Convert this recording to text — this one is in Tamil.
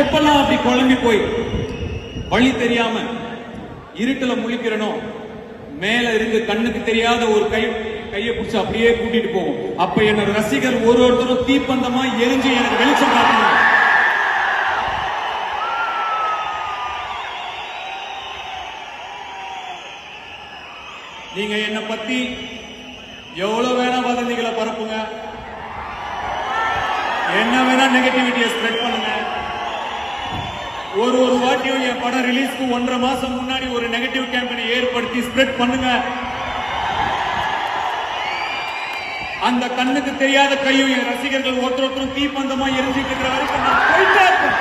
எப்பெல்லாம் அப்படி குழம்பி போய் வழி தெரியாம இருட்டுல முழிக்கிறனோ, மேல இருந்து கண்ணுக்கு தெரியாத ஒரு கையை பிடிச்சு அப்படியே கூட்டிட்டு போகும். அப்ப என்னோட ரசிகர் ஒருத்தரும் தீப்பந்தமா எரிஞ்சு எனக்கு வெளிச்சம் காட்டணும். நீங்க என்ன பத்தி எவ்வளவு வேணா வதந்திகளை பரப்புங்க, என்ன வேணா நெகட்டிவிட்டியை ஸ்ப்ரெட் பண்ணுங்க. ஒரு வாட்டியும் என் படம் ரிலீஸ்க்கு 1.5 மாசம் முன்னாடி ஒரு நெகட்டிவ் கேம்பெயினை ஏற்படுத்தி ஸ்ப்ரெட் பண்ணுங்க. அந்த கண்ணுக்கு தெரியாத கையும் என் ரசிகர்கள் ஒருத்தரும் தீப்பந்தமா எரிஞ்சிட்டு இருக்கிற வரைக்கும் நான் போயிட்டே இருப்பேன்.